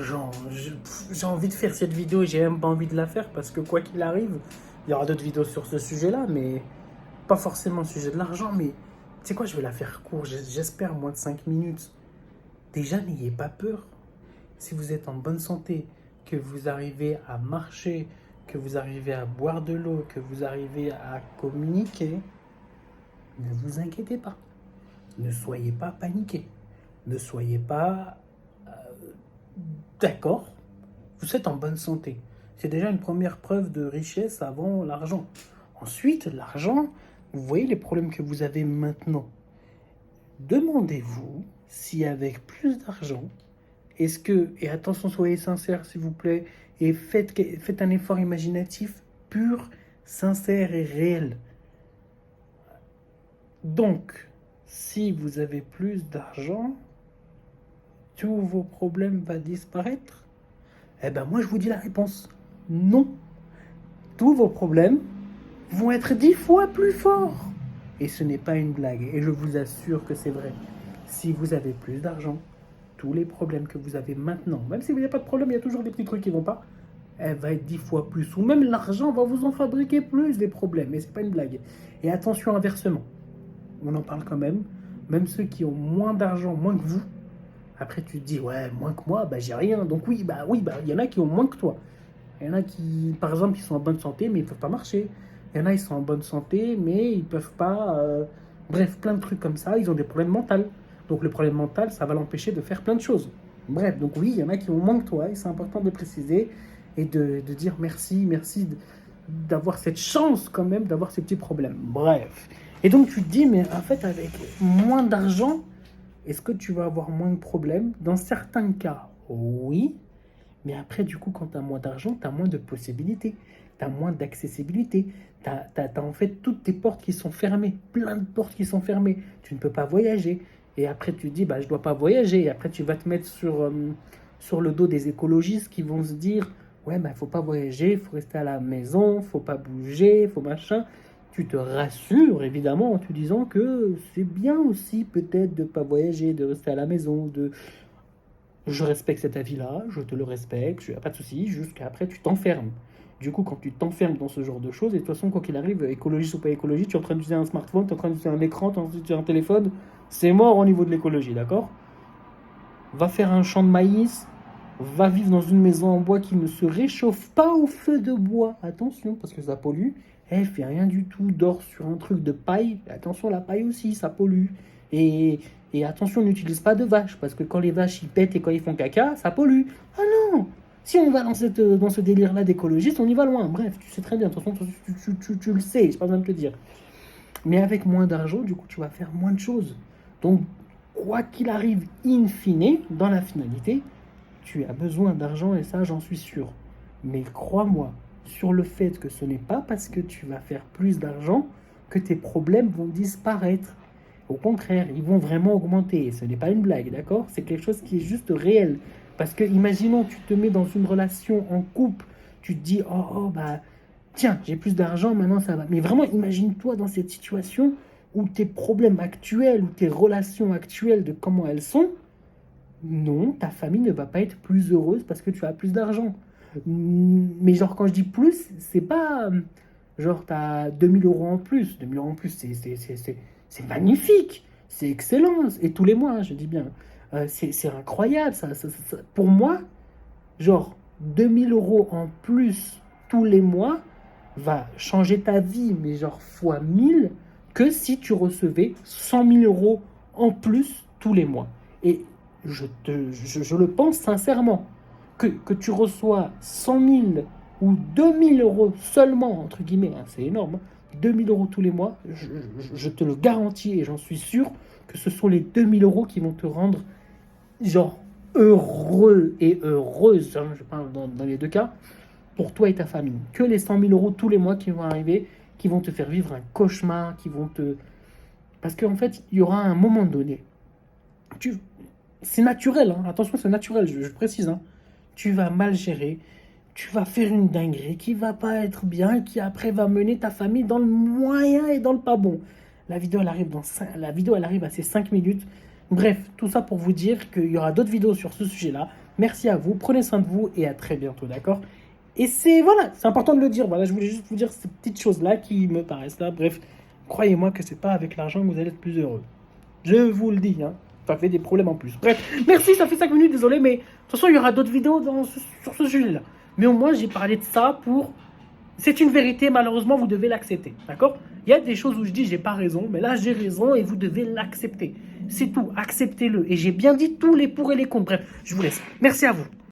l'argent. J'ai envie de faire cette vidéo et j'ai même pas envie de la faire parce que quoi qu'il arrive, il y aura d'autres vidéos sur ce sujet-là, mais pas forcément le sujet de l'argent. Mais tu sais quoi, je vais la faire court. J'espère moins de 5 minutes. Déjà, n'ayez pas peur. Si vous êtes en bonne santé, que vous arrivez à marcher, que vous arrivez à boire de l'eau, que vous arrivez à communiquer, ne vous inquiétez pas. Ne soyez pas paniqués. Ne soyez pas d'accord. Vous êtes en bonne santé. C'est déjà une première preuve de richesse avant l'argent. Ensuite, l'argent, vous voyez les problèmes que vous avez maintenant. Demandez-vous si avec plus d'argent, est-ce que, et attention, soyez sincères s'il vous plaît, et faites un effort imaginatif pur, sincère et réel. Donc, si vous avez plus d'argent, tous vos problèmes vont disparaître? Eh ben moi je vous dis la réponse. Non. Tous vos problèmes vont être 10 fois plus forts. Et ce n'est pas une blague. Et je vous assure que c'est vrai. Si vous avez plus d'argent, tous les problèmes que vous avez maintenant, même si vous n'avez pas de problème, il y a toujours des petits trucs qui vont pas, elle va être 10 fois plus. Ou même l'argent va vous en fabriquer plus des problèmes. Et c'est pas une blague. Et attention inversement. On en parle quand même. Même ceux qui ont moins d'argent, moins que vous, après, tu te dis, ouais, moins que moi, bah, j'ai rien. Donc oui, il y en a qui ont moins que toi. Il y en a qui, par exemple, qui sont en bonne santé, mais ils ne peuvent pas marcher. Il y en a, ils sont en bonne santé, mais ils ne peuvent pas... Bref, plein de trucs comme ça, ils ont des problèmes mentaux. Donc le problème mental, ça va l'empêcher de faire plein de choses. Bref, donc oui, il y en a qui ont moins que toi, et c'est important de préciser et de dire merci d'avoir cette chance quand même, d'avoir ces petits problèmes. Bref. Et donc tu te dis, mais en fait, avec moins d'argent, est-ce que tu vas avoir moins de problèmes? Dans certains cas, oui. Mais après, du coup, quand tu as moins d'argent, tu as moins de possibilités. Tu as moins d'accessibilité. Tu as en fait toutes tes portes qui sont fermées. Plein de portes qui sont fermées. Tu ne peux pas voyager. Et après, tu te dis, bah, je ne dois pas voyager. Et après, tu vas te mettre sur le dos des écologistes qui vont se dire, ouais, bah, faut pas voyager, il faut rester à la maison, faut pas bouger, faut machin. Tu te rassures évidemment en te disant que c'est bien aussi peut-être de ne pas voyager, de rester à la maison, de je respecte cet avis-là, je te le respecte, il n'y a pas de souci, jusqu'à après tu t'enfermes. Du coup, quand tu t'enfermes dans ce genre de choses, et de toute façon, quoi qu'il arrive, écologiste ou pas écologie, tu es en train d'utiliser un smartphone, tu es en train d'utiliser un écran, tu es en train d'utiliser un téléphone, c'est mort au niveau de l'écologie, d'accord? Va faire un champ de maïs, va vivre dans une maison en bois qui ne se réchauffe pas au feu de bois. Attention, parce que ça pollue. Elle fait rien du tout, dort sur un truc de paille. Attention, la paille aussi, ça pollue. Et, et attention, n'utilise pas de vaches, parce que quand les vaches ils pètent et quand ils font caca, ça pollue. Ah non! Si on va dans ce délire-là d'écologiste, on y va loin. Bref, tu sais très bien, de toute façon, tu le sais, je pas besoin de te le dire. Mais avec moins d'argent, du coup, tu vas faire moins de choses. Donc, quoi qu'il arrive, in fine, dans la finalité, tu as besoin d'argent et ça, j'en suis sûr. Mais crois-moi sur le fait que ce n'est pas parce que tu vas faire plus d'argent que tes problèmes vont disparaître. Au contraire, ils vont vraiment augmenter. Ce n'est pas une blague, d'accord? C'est quelque chose qui est juste réel. Parce que, imaginons, tu te mets dans une relation en couple, tu te dis, bah, tiens, j'ai plus d'argent, maintenant ça va. Mais vraiment, imagine-toi dans cette situation où tes problèmes actuels, ou tes relations actuelles de comment elles sont, non, ta famille ne va pas être plus heureuse parce que tu as plus d'argent. Mais genre, quand je dis plus, c'est pas genre t'as 2000 € en plus. 2000 € en plus, c'est magnifique, c'est excellent. Et tous les mois, hein, je dis bien. C'est incroyable. Pour moi, genre 2000 € en plus tous les mois va changer ta vie, mais genre fois 1000, que si tu recevais 100 000 € en plus tous les mois. Et je le pense sincèrement, que tu reçois 100 000 ou 2000 € seulement, entre guillemets, hein, c'est énorme, hein, 2000 € tous les mois, je te le garantis et j'en suis sûr que ce sont les 2000 € qui vont te rendre genre heureux et heureuse, hein, je parle dans les deux cas, pour toi et ta famille. Que les 100 000 € tous les mois qui vont arriver, qui vont te faire vivre un cauchemar, qui vont te... Parce qu'en fait, il y aura un moment donné, c'est naturel, hein, attention, c'est naturel, je précise, hein. Tu vas mal gérer, tu vas faire une dinguerie qui va pas être bien, qui après va mener ta famille dans le moyen et dans le pas bon. La vidéo, elle arrive à ses 5 minutes. Bref, tout ça pour vous dire qu'il y aura d'autres vidéos sur ce sujet-là. Merci à vous, prenez soin de vous et à très bientôt, d'accord? Et c'est voilà, c'est important de le dire. Voilà, je voulais juste vous dire ces petites choses-là qui me paraissent là. Bref, croyez-moi que c'est pas avec l'argent que vous allez être plus heureux. Je vous le dis, hein. Ça fait des problèmes en plus. Bref, merci, ça fait 5 minutes, désolé, mais de toute façon, il y aura d'autres vidéos sur ce sujet-là. Mais au moins, j'ai parlé de ça pour. C'est une vérité, malheureusement, vous devez l'accepter. D'accord? Il y a des choses où je dis j'ai pas raison, mais là j'ai raison et vous devez l'accepter. C'est tout, acceptez-le. Et j'ai bien dit tous les pour et les contre. Bref, je vous laisse. Merci à vous.